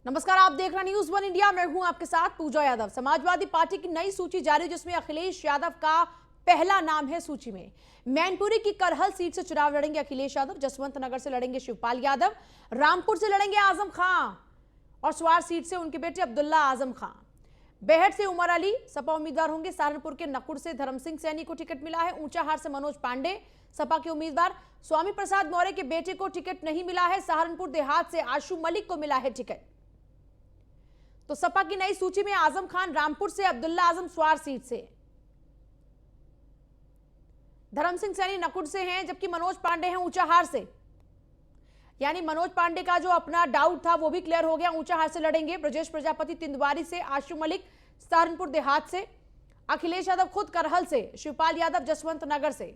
नमस्कार, आप देख रहे हैं न्यूज़ वन इंडिया। मैं हूं आपके साथ पूजा यादव। समाजवादी पार्टी की नई सूची जारी, जिसमें अखिलेश यादव का पहला नाम है सूची में। मैनपुरी की करहल सीट से चुनाव लड़ेंगे अखिलेश यादव, जसवंत नगर से लड़ेंगे शिवपाल यादव, रामपुर से लड़ेंगे आजम खां और स्वार सीट से उनके बेटे अब्दुल्ला आजम खां। बेहट से उमर अली सपा उम्मीदवार होंगे। सहारनपुर के नकुड़ से धर्म सिंह सैनी को टिकट मिला है। ऊंचाहार से मनोज पांडे सपा के उम्मीदवार। स्वामी प्रसाद मौर्य के बेटे को टिकट नहीं मिला है। सहारनपुर देहात से आशु मलिक को मिला है टिकट। तो सपा की नई सूची में आजम खान रामपुर से, अब्दुल्ला आजम स्वार सीट से, धर्म सिंह सैनी नकुड़ से हैं, जबकि मनोज पांडे हैं ऊंचाहार से। यानी मनोज पांडे का जो अपना डाउट था वो भी क्लियर हो गया। ऊंचाहार से लड़ेंगे। ब्रजेश प्रजापति तिंदवारी से, आशु मलिक सहारनपुर देहात से, अखिलेश यादव खुद करहल से, शिवपाल यादव जसवंत नगर से।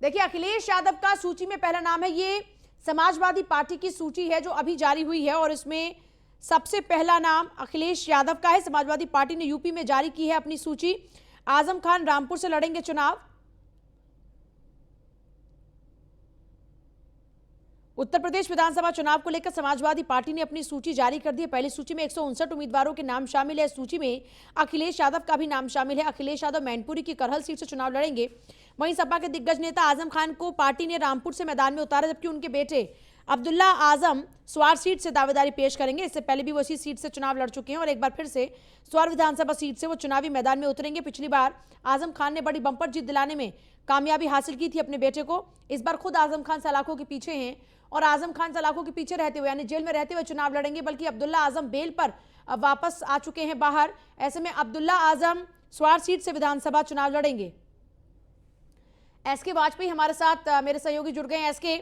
देखिए, अखिलेश यादव का सूची में पहला नाम है। ये समाजवादी पार्टी की सूची है जो अभी जारी हुई है और इसमें सबसे पहला नाम अखिलेश यादव का है। समाजवादी पार्टी ने यूपी में जारी की है अपनी सूची। आजम खान रामपुर से लड़ेंगे चुनाव। उत्तर प्रदेश विधानसभा चुनाव को लेकर समाजवादी पार्टी ने अपनी सूची जारी कर दी है। पहली सूची में 159 उम्मीदवारों के नाम शामिल है। सूची में अखिलेश यादव का भी नाम शामिल है। अखिलेश यादव मैनपुरी की करहल सीट से चुनाव लड़ेंगे। वहीं सपा के दिग्गज नेता आजम खान को पार्टी ने रामपुर से मैदान में उतारा, जबकि उनके बेटे अब्दुल्ला आजम स्वार सीट से दावेदारी पेश करेंगे। इससे पहले भी वो इसी सीट से चुनाव लड़ चुके हैं और एक बार फिर से स्वार विधानसभा सीट से वो चुनावी मैदान में उतरेंगे। पिछली बार आजम खान ने बड़ी बंपर जीत दिलाने में कामयाबी हासिल की थी अपने बेटे को। इस बार खुद आजम खान सलाखों के पीछे हैं और आजम खान सलाखों के पीछे रहते हुए, यानी जेल में रहते हुए चुनाव लड़ेंगे। बल्कि अब्दुल्ला आजम बेल पर वापस आ चुके हैं बाहर। ऐसे में अब्दुल्ला आजम स्वार सीट से विधानसभा चुनाव लड़ेंगे। एसके वाजपेयी हमारे साथ मेरे सहयोगी जुड़ गए हैं। एसके,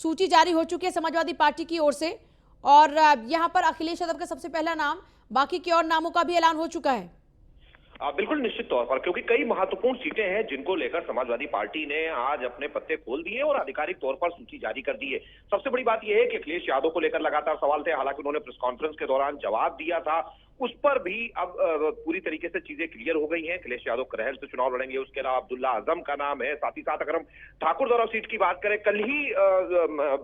सूची जारी हो चुकी है समाजवादी पार्टी की ओर से और यहां पर अखिलेश यादव का सबसे पहला नाम, बाकी के और नामों का भी ऐलान हो चुका है। बिल्कुल निश्चित तौर पर, क्योंकि कई महत्वपूर्ण सीटें हैं जिनको लेकर समाजवादी पार्टी ने आज अपने पत्ते खोल दिए और आधिकारिक तौर पर सूची जारी कर दी है। सबसे बड़ी बात यह है कि अखिलेश यादव को लेकर लगातार सवाल थे, हालांकि उन्होंने प्रेस कॉन्फ्रेंस के दौरान जवाब दिया था। उस पर भी अब पूरी तरीके से चीजें क्लियर हो गई हैं। अखिलेश यादव करहल से चुनाव लड़ेंगे। उसके अलावा अब्दुल्ला आजम का नाम है। साथ ही साथ अगर हम ठाकुर दौरा सीट की बात करें, कल ही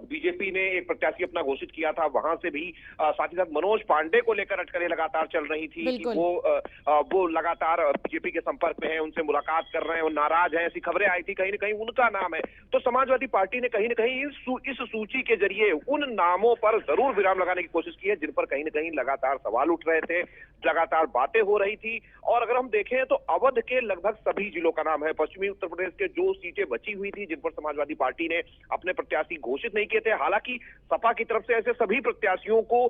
बीजेपी ने एक प्रत्याशी अपना घोषित किया था, वहां से भी साथ ही साथ मनोज पांडे को लेकर अटकलें लगातार चल रही थी कि वो लगातार बीजेपी के संपर्क में है, उनसे मुलाकात कर रहे हैं, वो नाराज हैं, ऐसी खबरें आई थी। कहीं ना कहीं उनका नाम है। तो समाजवादी पार्टी ने कहीं ना कहीं इस सूची के जरिए उन नामों पर जरूर विराम लगाने की कोशिश की है जिन पर कहीं ना कहीं लगातार सवाल उठ रहे थे, लगातार बातें हो रही थी। और अगर हम देखें तो अवध के लगभग सभी जिलों का नाम है। पश्चिमी उत्तर प्रदेश के जो सीटें बची हुई थी जिन पर समाजवादी पार्टी ने अपने प्रत्याशी घोषित नहीं किए थे, हालांकि सपा की तरफ से ऐसे सभी प्रत्याशियों को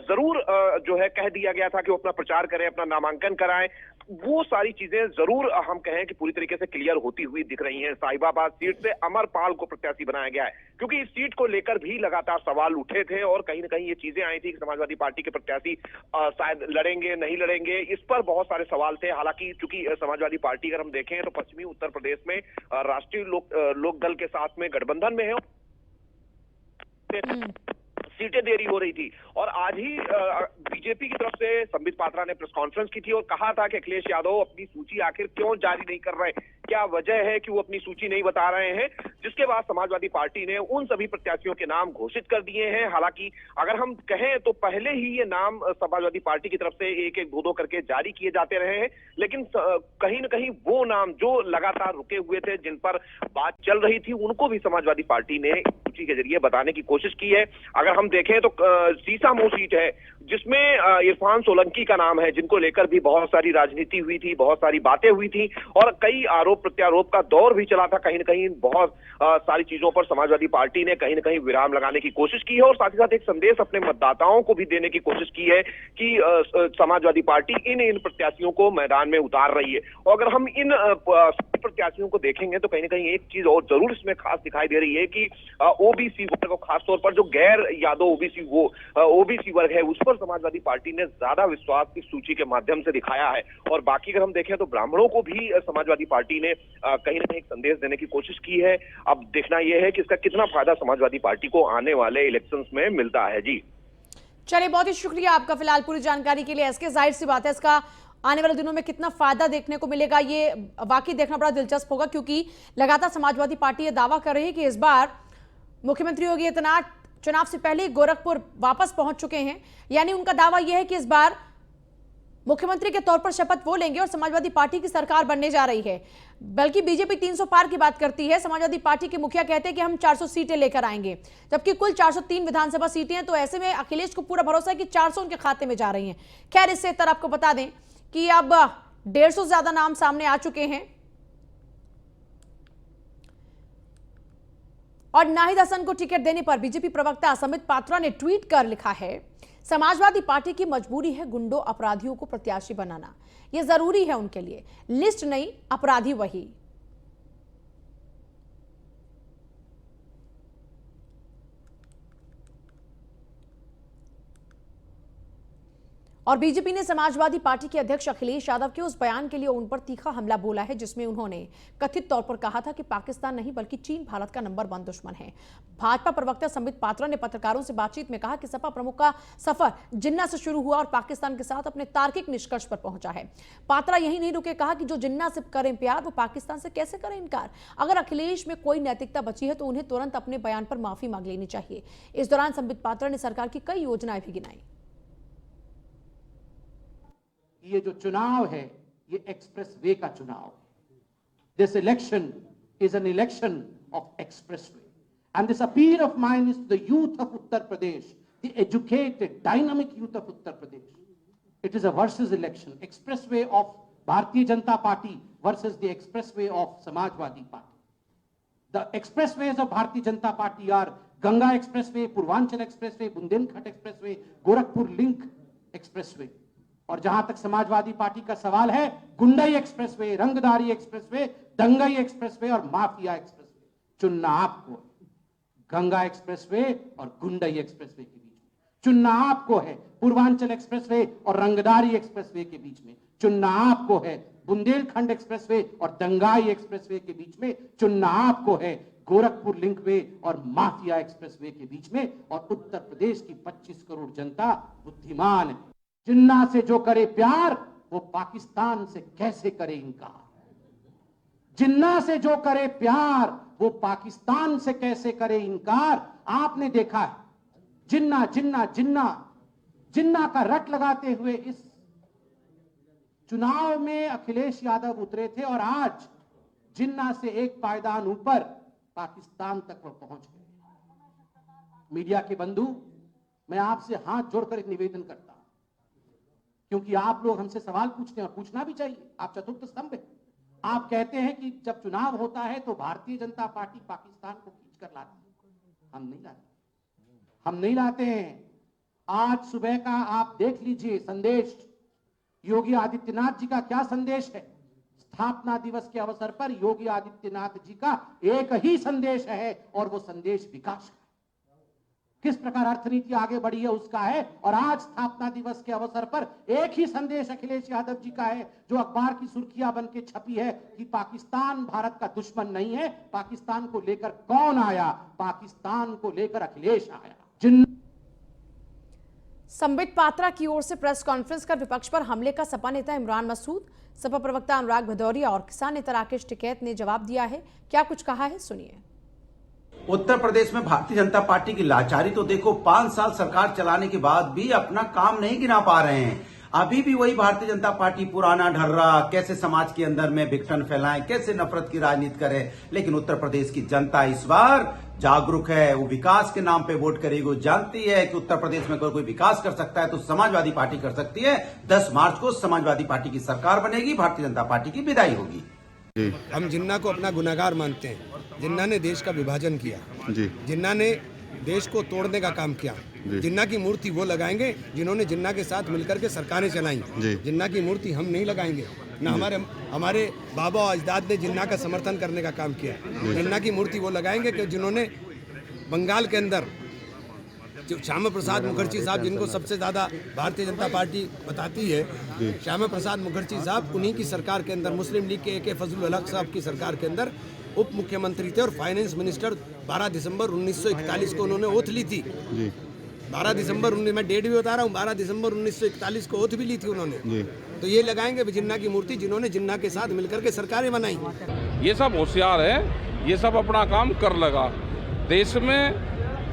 जरूर जो है कह दिया गया था कि वो अपना प्रचार करें, अपना नामांकन कराएं। वो सारी चीजें जरूर हम कहें कि पूरी तरीके से क्लियर होती हुई दिख रही हैं। साहिबाबाद सीट से अमरपाल को प्रत्याशी बनाया गया है, क्योंकि इस सीट को लेकर भी लगातार सवाल उठे थे और कहीं ना कहीं ये चीजें आई थी कि समाजवादी पार्टी के प्रत्याशी शायद लड़ेंगे नहीं लड़ेंगे, इस पर बहुत सारे सवाल थे। हालांकि चूंकि समाजवादी पार्टी अगर हम देखें तो पश्चिमी उत्तर प्रदेश में राष्ट्रीय लोक दल के साथ में गठबंधन में है, सीटें देरी हो रही थी। और आज ही बीजेपी की तरफ से संबित पात्रा ने प्रेस कॉन्फ्रेंस की थी और कहा था कि अखिलेश यादव अपनी सूची आखिर क्यों जारी नहीं कर रहे, क्या वजह है कि वो अपनी सूची नहीं बता रहे हैं। जिसके बाद समाजवादी पार्टी ने उन सभी प्रत्याशियों के नाम घोषित कर दिए हैं। हालांकि अगर हम कहें तो पहले ही ये नाम समाजवादी पार्टी की तरफ से एक एक दो करके जारी किए जाते रहे हैं, लेकिन कहीं ना कहीं वो नाम जो लगातार रुके हुए थे, जिन पर बात चल रही थी, उनको भी समाजवादी पार्टी ने सूची के जरिए बताने की कोशिश की है। अगर हम देखें तो सीसामऊ सीट है जिसमें इरफान सोलंकी का नाम है, जिनको लेकर भी बहुत सारी राजनीति हुई थी, बहुत सारी बातें हुई थी और कई आरोप प्रत्यारोप का दौर भी चला था। कहीं ना कहीं बहुत सारी चीजों पर समाजवादी पार्टी ने कहीं ना कहीं विराम लगाने की कोशिश की है और साथ ही साथ एक संदेश अपने मतदाताओं को भी देने की कोशिश की है कि समाजवादी पार्टी इन प्रत्याशियों को मैदान में उतार रही है। और अगर हम इन प्रत्याशियों को देखेंगे तो कहीं ना कहीं एक चीज और जरूर इसमें खास दिखाई दे रही है कि ओबीसी वर्ग को, खासतौर पर जो गैर यादव ओबीसी वर्ग है, उस पर समाजवादी पार्टी ने ज्यादा विश्वास इस सूची के माध्यम से दिखाया है। और बाकी अगर हम देखें तो ब्राह्मणों को भी समाजवादी पार्टी ने कहीं ना कहीं संदेश देने की कोशिश की है। अब देखना यह है कि इसका कितना फायदा समाजवादी पार्टी को आने वाले इलेक्शंस में मिलता है। जी चलिए, बहुत ही शुक्रिया आपका फिलहाल पूरी जानकारी के लिए। एसके, जाहिर सी बात है इसका आने वाले दिनों में कितना फायदा देखने को मिलेगा, ये वाकई देखना बड़ा दिलचस्प होगा, क्योंकि लगातार समाजवादी पार्टी ये दावा कर रही है कि इस बार मुख्यमंत्री योगी आदित्यनाथ चुनाव से पहले गोरखपुर वापस पहुंच चुके हैं। यानी उनका दावा यह है कि इस बार मुख्यमंत्री के तौर पर शपथ वो लेंगे और समाजवादी पार्टी की सरकार बनने जा रही है। बल्कि बीजेपी 300 पार की बात करती है, समाजवादी पार्टी के मुखिया कहते हैं कि हम 400 सीटें लेकर आएंगे, जबकि कुल 403 विधानसभा सीटें हैं। तो ऐसे में अखिलेश को पूरा भरोसा है कि 400 उनके खाते में जा रही हैं। खैर, इससे इतर आपको बता दें कि अब 150 से ज्यादा नाम सामने आ चुके हैं और नाहिद हसन को टिकट देने पर बीजेपी प्रवक्ता संबित पात्रा ने ट्वीट कर लिखा है, समाजवादी पार्टी की मजबूरी है गुंडों अपराधियों को प्रत्याशी बनाना, यह जरूरी है उनके लिए, लिस्ट नहीं अपराधी वही। और बीजेपी ने समाजवादी पार्टी के अध्यक्ष अखिलेश यादव के उस बयान के लिए उन पर तीखा हमला बोला है जिसमें उन्होंने कथित तौर पर कहा था कि पाकिस्तान नहीं बल्कि चीन भारत का नंबर 1 दुश्मन है। भाजपा प्रवक्ता संबित पात्रा ने पत्रकारों से बातचीत में कहा कि सपा प्रमुख का सफर जिन्ना से शुरू हुआ और पाकिस्तान के साथ अपने तार्किक निष्कर्ष पर पहुंचा है। पात्रा यही नहीं रुके, कहा कि जो जिन्ना से करें प्यार वो पाकिस्तान से कैसे करें इनकार। अगर अखिलेश में कोई नैतिकता बची है तो उन्हें तुरंत अपने बयान पर माफी मांग लेनी चाहिए। इस दौरान संबित पात्रा ने सरकार की कई योजनाएं भी गिनाई। ये जो चुनाव है ये एक्सप्रेस वे का चुनाव है। This election is an election of express way and this appeal of mine is the youth of Uttar Pradesh, the educated dynamic youth of Uttar Pradesh. It is a versus election, express way of Bharatiya Janata Party versus the express way of Samajwadi Party. The express ways of Bharatiya Janata Party are Ganga express way, Purvanchal express way, Bundelkhand express way, Gorakhpur link express way. और जहां तक Samajwadi party का सवाल है, गुंडई expressway, रंगदारी expressway, दंगई expressway और mafia expressway. चुनना आपको गंगा एक्सप्रेसवे और गुंडई एक्सप्रेसवे के बीच में, चुनना आपको है पूर्वांचल एक्सप्रेसवे और रंगदारी एक्सप्रेसवे के बीच में, चुनना आपको है बुंदेलखंड एक्सप्रेसवे और दंगाई एक्सप्रेसवे के बीच में, चुनना आपको है गोरखपुर लिंक वे और माफिया एक्सप्रेसवे के बीच में। और उत्तर प्रदेश की 25 करोड़ जनता बुद्धिमान है। जिन्ना से जो करे प्यार वो पाकिस्तान से कैसे करे इनकार। जिन्ना से जो करे प्यार वो पाकिस्तान से कैसे करे इनकार। आपने देखा है जिन्ना जिन्ना जिन्ना जिन्ना का रट लगाते हुए इस चुनाव में अखिलेश यादव उतरे थे और आज जिन्ना से एक पायदान ऊपर पाकिस्तान तक वो पहुंच गए। मीडिया के बंधु, मैं आपसे हाथ जोड़कर एक निवेदन करता हूं, क्योंकि आप लोग हमसे सवाल पूछते हैं और पूछना भी चाहिए। आप चतुर्थ स्तंभ है। आप कहते हैं कि जब चुनाव होता है तो भारतीय जनता पार्टी पाकिस्तान को खींचकर लाती है। हम नहीं लाते, हम नहीं लाते हैं। आज सुबह का आप देख लीजिए संदेश, योगी आदित्यनाथ जी का क्या संदेश है। स्थापना दिवस के अवसर पर योगी आदित्यनाथ जी का एक ही संदेश है और वो संदेश विकास का। किस प्रकार अर्थनीति आगे बढ़ी है उसका है। और आज स्थापना दिवस के अवसर पर एक ही संदेश अखिलेश यादव जी का है, जो अखबार की सुर्खियां बन के छपी है कि पाकिस्तान भारत का दुश्मन नहीं है। पाकिस्तान को लेकर कौन आया? पाकिस्तान को लेकर अखिलेश आया। संबित पात्रा की ओर से प्रेस कॉन्फ्रेंस कर विपक्ष पर हमले का सपा नेता इमरान मसूद, सपा प्रवक्ता अनुराग भदौरिया और किसान नेता राकेश टिकैत ने जवाब दिया है। क्या कुछ कहा है, सुनिए। उत्तर प्रदेश में भारतीय जनता पार्टी की लाचारी तो देखो, 5 साल सरकार चलाने के बाद भी अपना काम नहीं गिना पा रहे हैं। अभी भी वही भारतीय जनता पार्टी पुराना ढर्रा, कैसे समाज के अंदर में विघटन फैलाएं, कैसे नफरत की राजनीति करे। लेकिन उत्तर प्रदेश की जनता इस बार जागरूक है, वो विकास के नाम पे वोट करेगी। वो जानती है कि उत्तर प्रदेश में अगर कोई विकास कर सकता है तो समाजवादी पार्टी कर सकती है। 10 मार्च को समाजवादी पार्टी की सरकार बनेगी, भारतीय जनता पार्टी की विदाई होगी। हम जिन्ना को अपना गुनाहगार मानते हैं। जिन्ना ने देश का विभाजन किया, जिन्ना ने देश को तोड़ने का काम किया। जिन्ना की मूर्ति वो लगाएंगे जिन्होंने जिन्ना के साथ मिलकर के सरकारें चलाई। जिन्ना की मूर्ति हम नहीं लगाएंगे, ना हमारे बाबा और अजदाद ने जिन्ना का समर्थन करने का काम किया। जिन्ना की मूर्ति वो लगाएंगे कि जिन्होंने बंगाल के अंदर जो श्यामा प्रसाद मुखर्जी साहब, जिनको सबसे ज़्यादा भारतीय जनता पार्टी बताती है, श्यामा प्रसाद मुखर्जी साहब उन्हीं की सरकार के अंदर, मुस्लिम लीग के AK फजलुल हक साहब की सरकार के अंदर उप मुख्यमंत्री थे और फाइनेंस मिनिस्टर। 12 दिसंबर 1941 को उन्होंने ओथ ली थी। 12 दिसंबर 19, मैं डेट भी बता रहा हूँ, 12 दिसंबर 1941 को ओथ भी ली थी उन्होंने। तो ये लगाएंगे भी जिन्ना की मूर्ति जिन्होंने जिन्ना के साथ मिलकर के सरकारें बनाई। ये सब होशियार है, ये सब अपना काम कर लगा। देश में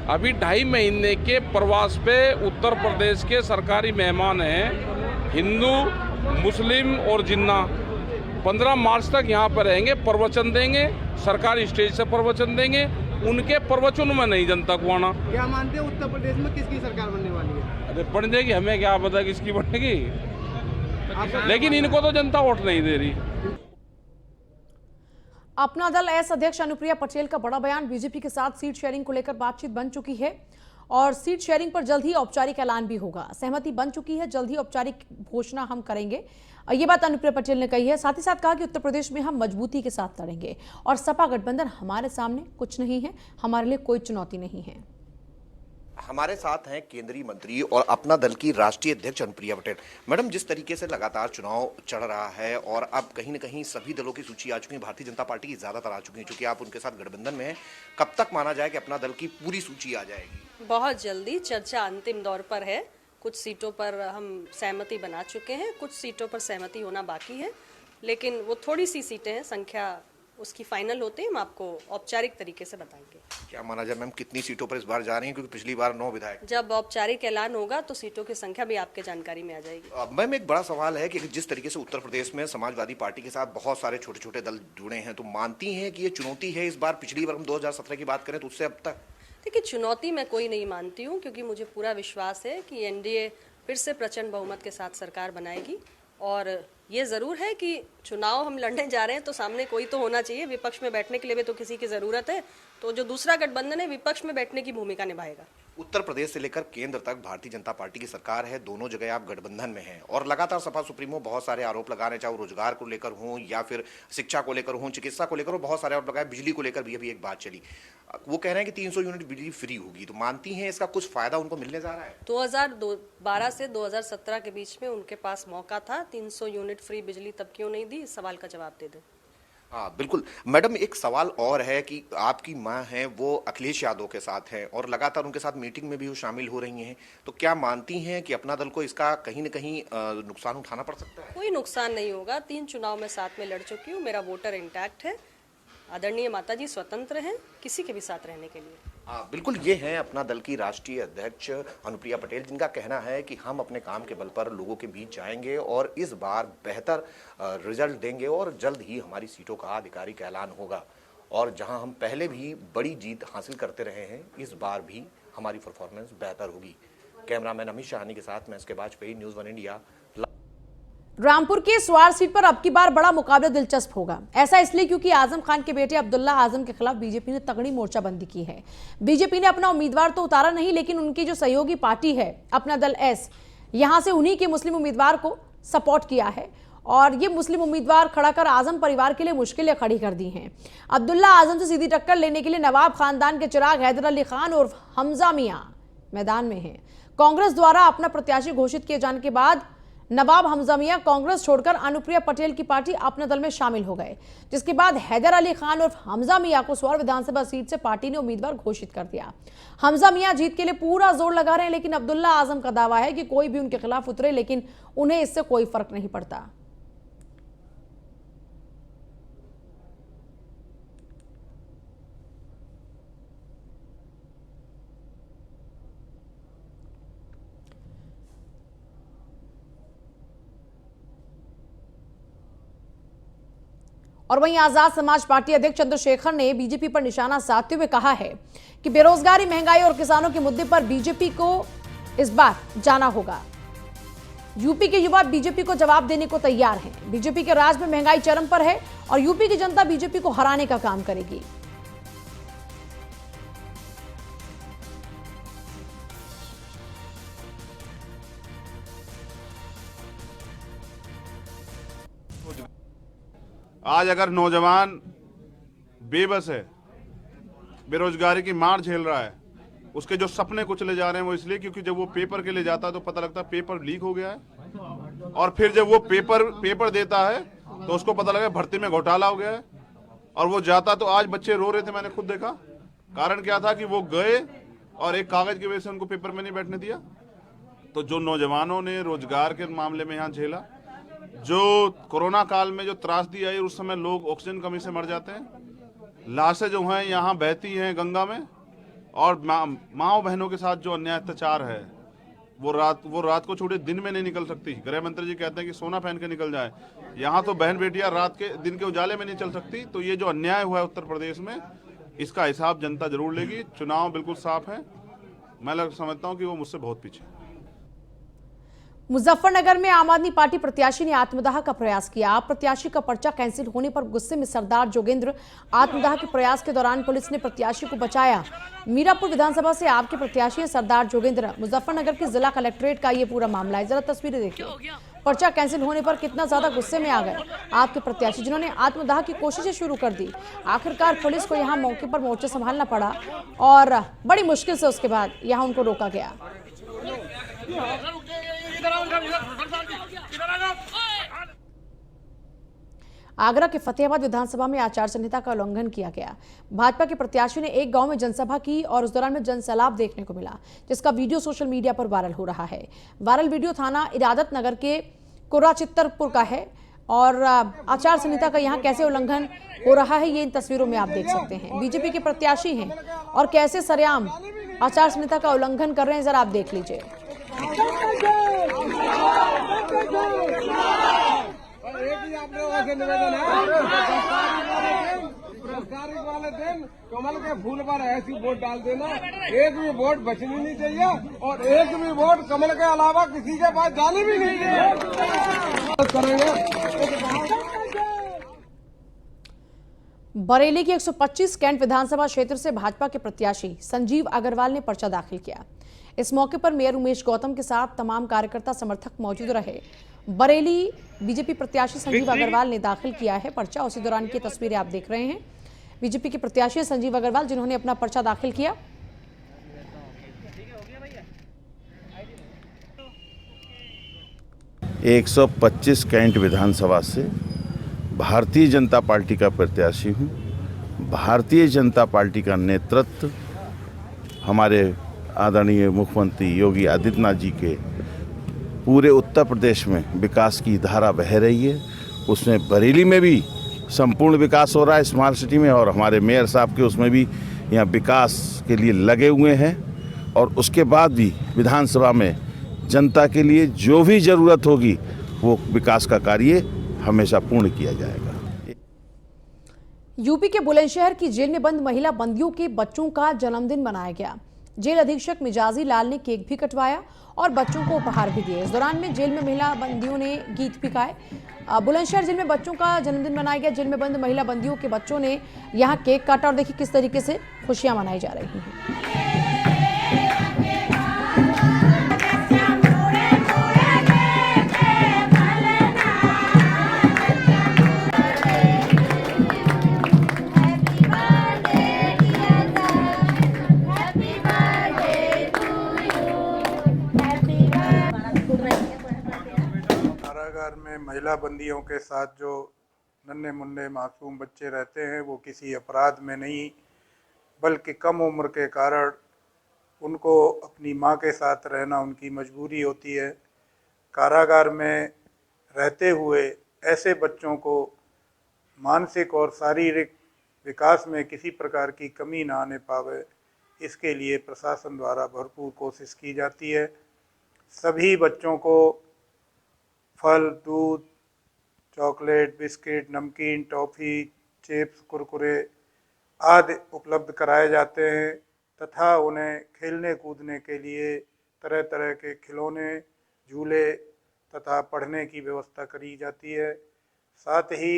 अभी 2.5 महीने के प्रवास पे उत्तर प्रदेश के सरकारी मेहमान हैं, हिंदू, मुस्लिम और जिन्ना। 15 मार्च तक यहाँ पर रहेंगे, प्रवचन देंगे, सरकारी स्टेज से प्रवचन देंगे। उनके प्रवचनों में नहीं जनता को आना। क्या मानते हैं उत्तर प्रदेश में किसकी सरकार बनने वाली है? अरे बन जाएगी, हमें क्या पता किसकी बनेगी, लेकिन इनको तो जनता वोट नहीं दे रही। अपना दल एस अध्यक्ष अनुप्रिया पटेल का बड़ा बयान। बीजेपी के साथ सीट शेयरिंग को लेकर बातचीत बन चुकी है और सीट शेयरिंग पर जल्द ही औपचारिक ऐलान भी होगा। सहमति बन चुकी है, जल्द ही औपचारिक घोषणा हम करेंगे। ये बात अनुप्रिया पटेल ने कही है। साथ ही साथ कहा कि उत्तर प्रदेश में हम मजबूती के साथ लड़ेंगे और सपा गठबंधन हमारे सामने कुछ नहीं है, हमारे लिए कोई चुनौती नहीं है। हमारे साथ हैं केंद्रीय मंत्री और अपना दल की राष्ट्रीय अध्यक्ष अनुप्रिया पटेल। मैडम, जिस तरीके से लगातार चुनाव चढ़ रहा है और अब कहीं न कहीं सभी दलों की सूची आ चुकी है, भारतीय जनता पार्टी की ज्यादातर आ चुकी है, क्योंकि आप उनके साथ गठबंधन में हैं, कब तक माना जाए कि अपना दल की पूरी सूची आ जाएगी? बहुत जल्दी। चर्चा अंतिम दौर पर है। कुछ सीटों पर हम सहमति बना चुके हैं, कुछ सीटों पर सहमति होना बाकी है, लेकिन वो थोड़ी सी सीटें हैं, संख्या उसकी फाइनल होते ही हम आपको औपचारिक तरीके से बताएंगे। क्या माना जाए मैम, कितनी सीटों पर इस बार जा रही हैं, क्योंकि पिछली बार 9 विधायक? जब औपचारिक ऐलान होगा तो सीटों की संख्या भी आपके जानकारी में आ जाएगी। मैम, एक बड़ा सवाल है कि जिस तरीके से उत्तर प्रदेश में समाजवादी पार्टी के साथ बहुत सारे छोटे छोटे दल जुड़े हैं, तो मानती हैं कि ये चुनौती है इस बार? पिछली बार हम 2017 की बात करें तो उससे अब तक? देखिए, चुनौती मैं कोई नहीं मानती हूँ, क्योंकि मुझे पूरा विश्वास है कि एनडीए फिर से प्रचंड बहुमत के साथ सरकार बनाएगी। और ये ज़रूर है कि चुनाव हम लड़ने जा रहे हैं तो सामने कोई तो होना चाहिए, विपक्ष में बैठने के लिए भी तो किसी की ज़रूरत है, तो जो दूसरा गठबंधन है विपक्ष में बैठने की भूमिका निभाएगा। उत्तर प्रदेश से लेकर केंद्र तक भारतीय जनता पार्टी की सरकार है, दोनों जगह आप गठबंधन में हैं और लगातार सपा सुप्रीमो बहुत सारे आरोप लगा रहे हैं, चाहे वो रोजगार को लेकर हों या फिर शिक्षा को लेकर हों, चिकित्सा को लेकर हो, बहुत सारे आरोप लगाए। बिजली को लेकर भी अभी एक बात चली, वो कह रहे हैं कि 300 यूनिट बिजली फ्री होगी, तो मानती हैं इसका कुछ फायदा उनको मिलने जा रहा है? 2012 से 2017 के बीच में उनके पास मौका था, 300 यूनिट फ्री बिजली तब क्यों नहीं दी? इस सवाल का जवाब दे दें। हाँ बिल्कुल। मैडम, एक सवाल और है कि आपकी मां हैं वो अखिलेश यादव के साथ हैं और लगातार उनके साथ मीटिंग में भी वो शामिल हो रही हैं, तो क्या मानती हैं कि अपना दल को इसका कहीं न कहीं नुकसान उठाना पड़ सकता है? कोई नुकसान नहीं होगा। 3 चुनाव में साथ में लड़ चुकी हूँ, मेरा वोटर इंटैक्ट है। आदरणीय माताजी स्वतंत्र हैं किसी के भी साथ रहने के लिए। हाँ बिल्कुल, ये हैं अपना दल की राष्ट्रीय अध्यक्ष अनुप्रिया पटेल, जिनका कहना है कि हम अपने काम के बल पर लोगों के बीच जाएंगे और इस बार बेहतर रिजल्ट देंगे और जल्द ही हमारी सीटों का आधिकारिक ऐलान होगा। और जहां हम पहले भी बड़ी जीत हासिल करते रहे हैं, इस बार भी हमारी परफॉर्मेंस बेहतर होगी। कैमरामैन अमित शाहानी के साथ मैं इसके वाजपेयी, न्यूज़ 1 इंडिया। रामपुर के स्वार सीट पर अब की बार बड़ा मुकाबला दिलचस्प होगा। ऐसा इसलिए क्योंकि आजम खान के बेटे अब्दुल्ला आजम के खिलाफ बीजेपी ने तगड़ी मोर्चाबंदी की है। बीजेपी ने अपना उम्मीदवार तो उतारा नहीं, लेकिन उनकी जो सहयोगी पार्टी है अपना दल एस, यहां से उन्हीं के मुस्लिम उम्मीदवार को सपोर्ट किया है और ये मुस्लिम उम्मीदवार खड़ा कर आजम परिवार के लिए मुश्किलें खड़ी कर दी हैं। अब्दुल्ला आजम से सीधी टक्कर लेने के लिए नवाब खानदान के चिराग हैदर अली खान और हमजा मियां मैदान में हैं। कांग्रेस द्वारा अपना प्रत्याशी घोषित किए जाने के बाद नवाब हमजा मियां कांग्रेस छोड़कर अनुप्रिया पटेल की पार्टी अपने दल में शामिल हो गए, जिसके बाद हैदर अली खान और हमजा मियां को स्वार विधानसभा सीट से पार्टी ने उम्मीदवार घोषित कर दिया। हमजा मियां जीत के लिए पूरा जोर लगा रहे हैं, लेकिन अब्दुल्ला आजम का दावा है कि कोई भी उनके खिलाफ उतरे लेकिन उन्हें इससे कोई फर्क नहीं पड़ता। और वहीं आजाद समाज पार्टी अध्यक्ष चंद्रशेखर ने बीजेपी पर निशाना साधते हुए कहा है कि बेरोजगारी, महंगाई और किसानों के मुद्दे पर बीजेपी को इस बार जाना होगा। यूपी के युवा बीजेपी को जवाब देने को तैयार हैं। बीजेपी के राज में महंगाई चरम पर है और यूपी की जनता बीजेपी को हराने का काम करेगी। आज अगर नौजवान बेबस है, बेरोजगारी की मार झेल रहा है, उसके जो सपने कुचले जा रहे हैं वो इसलिए क्योंकि जब वो पेपर के लिए जाता है तो पता लगता है पेपर लीक हो गया है और फिर जब वो पेपर देता है तो उसको पता लगा भर्ती में घोटाला हो गया है और वो जाता तो आज बच्चे रो रहे थे, मैंने खुद देखा। कारण क्या था कि वो गए और एक कागज की वजह से उनको पेपर में नहीं बैठने दिया। तो जो नौजवानों ने रोजगार के मामले में यहाँ झेला, जो कोरोना काल में जो त्रासदी आई उस समय लोग ऑक्सीजन कमी से मर जाते हैं। लाशें जो हैं यहाँ बहती हैं गंगा में, और माँ बहनों के साथ जो अन्याय अत्याचार है वो रात को छोड़े दिन में नहीं निकल सकती। गृह मंत्री जी कहते हैं कि सोना पहन के निकल जाए, यहाँ तो बहन बेटियां दिन के उजाले में नहीं चल सकती। तो ये जो अन्याय हुआ है उत्तर प्रदेश में, इसका हिसाब जनता जरूर लेगी। चुनाव बिल्कुल साफ है, मैं समझता हूँ कि वो मुझसे बहुत पीछे है। मुजफ्फरनगर में आम आदमी पार्टी प्रत्याशी ने आत्मदाह का प्रयास किया। आप प्रत्याशी का पर्चा कैंसिल होने पर गुस्से में सरदार जोगेंद्र आत्मदाह के प्रयास के दौरान पुलिस ने प्रत्याशी को बचाया। मीरापुर विधानसभा से आपके प्रत्याशी हैं सरदार जोगेंद्र। मुजफ्फरनगर की जिला कलेक्ट्रेट का ये पूरा मामला है, जरा तस्वीरें देखिए। पर्चा कैंसिल होने पर कितना ज्यादा गुस्से में आ गए आपके प्रत्याशी, जिन्होंने आत्मदाह की कोशिशें शुरू कर दी। आखिरकार पुलिस को यहाँ मौके पर मोर्चा संभालना पड़ा और बड़ी मुश्किल से उसके बाद यहाँ उनको रोका गया। आगरा के फतेहाबाद विधानसभा में आचार संहिता का उल्लंघन किया गया। भाजपा के प्रत्याशी ने एक गांव में जनसभा की और उस दौरान में जनसैलाब देखने को मिला, जिसका वीडियो सोशल मीडिया पर वायरल हो रहा है। वायरल वीडियो थाना इरादत नगर के कुर्राचित्तरपुर का है और आचार संहिता का यहाँ कैसे उल्लंघन हो रहा है ये इन तस्वीरों में आप देख सकते हैं। बीजेपी के प्रत्याशी हैं और कैसे सरेआम आचार संहिता का उल्लंघन कर रहे हैं, जरा आप देख लीजिए। एक ही आप लोगों से निवेदन है, पुरस्कार वाले दिन कमल के फूल पर ऐसी वोट डाल देना, एक भी वोट बचनी नहीं चाहिए और एक भी वोट कमल के अलावा किसी के पास जानी भी नहीं चाहिए। बरेली के 125 कैंट विधानसभा क्षेत्र से भाजपा के प्रत्याशी संजीव अग्रवाल ने पर्चा दाखिल किया। इस मौके पर मेयर उमेश गौतम के साथ तमाम कार्यकर्ता समर्थक मौजूद रहे। बरेली बीजेपी प्रत्याशी संजीव अग्रवाल ने दाखिल किया है पर्चा, उसी दौरान की तस्वीरें आप देख रहे हैं। बीजेपी के प्रत्याशी संजीव अग्रवाल जिन्होंने अपना पर्चा दाखिल किया। एक 125 कैंट विधानसभा से भारतीय जनता पार्टी का प्रत्याशी हूं। भारतीय जनता पार्टी का नेतृत्व हमारे आदरणीय मुख्यमंत्री योगी आदित्यनाथ जी के पूरे उत्तर प्रदेश में विकास की धारा बह रही है। उसमें बरेली में भी संपूर्ण विकास हो रहा है स्मार्ट सिटी में, और हमारे मेयर साहब के उसमें भी यहाँ विकास के लिए लगे हुए हैं। और उसके बाद भी विधानसभा में जनता के लिए जो भी ज़रूरत होगी वो विकास का कार्य हमेशा पूर्ण किया जाएगा। यूपी के बुलंदशहर की जेल में बंद महिला बंदियों के बच्चों का जन्मदिन मनाया गया। जेल अधीक्षक मिजाजी लाल ने केक भी कटवाया और बच्चों को उपहार भी दिए। इस दौरान में जेल में महिला बंदियों ने गीत भी गाए। बुलंदशहर जेल में बच्चों का जन्मदिन मनाया गया। जेल में बंद महिला बंदियों के बच्चों ने यहाँ केक काटा और देखिए किस तरीके से खुशियां मनाई जा रही हैं। में महिला बंदियों के साथ जो नन्हे मुन्ने मासूम बच्चे रहते हैं वो किसी अपराध में नहीं बल्कि कम उम्र के कारण उनको अपनी मां के साथ रहना उनकी मजबूरी होती है। कारागार में रहते हुए ऐसे बच्चों को मानसिक और शारीरिक विकास में किसी प्रकार की कमी ना आने पावे, इसके लिए प्रशासन द्वारा भरपूर कोशिश की जाती है। सभी बच्चों को फल, दूध, चॉकलेट, बिस्किट, नमकीन, टॉफ़ी, चिप्स, कुरकुरे आदि उपलब्ध कराए जाते हैं तथा उन्हें खेलने कूदने के लिए तरह तरह के खिलौने, झूले तथा पढ़ने की व्यवस्था करी जाती है। साथ ही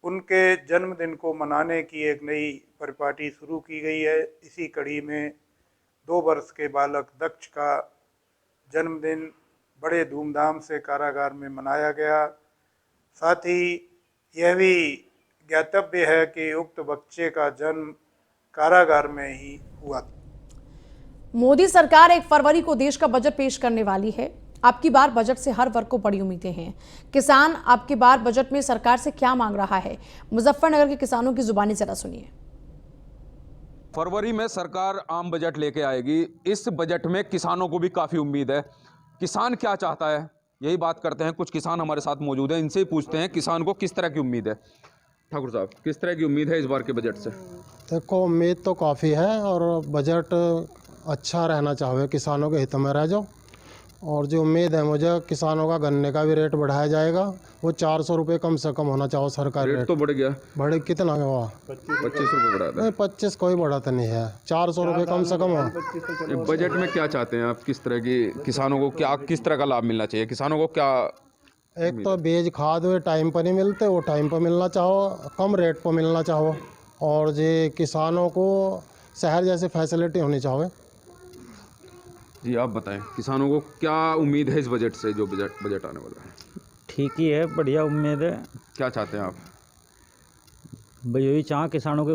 उनके जन्मदिन को मनाने की एक नई परिपाटी शुरू की गई है। इसी कड़ी में 2 वर्ष के बालक दक्ष का जन्मदिन बड़े धूमधाम से कारागार में मनाया गया। साथ ही यह भी ज्ञातव्य है कि उक्त बच्चे का जन्म कारागार में ही हुआ। मोदी सरकार 1 फरवरी को देश का बजट पेश करने वाली है। आपकी बार बजट से हर वर्ग को बड़ी उम्मीदें हैं। किसान आपकी बार बजट में सरकार से क्या मांग रहा है, मुजफ्फरनगर के किसानों की जुबानी जरा सुनिए। फरवरी में सरकार आम बजट लेके आएगी। इस बजट में किसानों को भी काफ़ी उम्मीद है। किसान क्या चाहता है यही बात करते हैं। कुछ किसान हमारे साथ मौजूद हैं, इनसे ही पूछते हैं किसान को किस तरह की उम्मीद है। ठाकुर साहब, किस तरह की उम्मीद है इस बार के बजट से? देखो, उम्मीद तो काफ़ी है और बजट अच्छा रहना चाहिए, किसानों के हित में रह जाओ। और जो उम्मीद है मुझे, किसानों का गन्ने का भी रेट बढ़ाया जाएगा, वो 400 रुपये कम से कम होना चाहिए सरकारी रेट तो बढ़ गया, बढ़े कितना हुआ? 25 रुपये बढ़ा था। नहीं, 25 कोई बढ़ा नहीं है, 400 रुपये कम से कम हो। बजट में क्या चाहते हैं आप? किस तरह की किसानों को क्या, किस तरह का लाभ मिलना चाहिए किसानों को? क्या एक तो बीज खाद वे टाइम पर नहीं मिलते, वो टाइम पर मिलना चाहो, कम रेट पर मिलना चाहो। और जे किसानों को शहर जैसे फैसिलिटी होनी चाहिए। जी आप बताएं, किसानों को क्या उम्मीद है इस बजट से, जो बजट आने वाला है? ठीक ही है, बढ़िया उम्मीद है। क्या चाहते हैं आप? भाई यही चाह किसानों के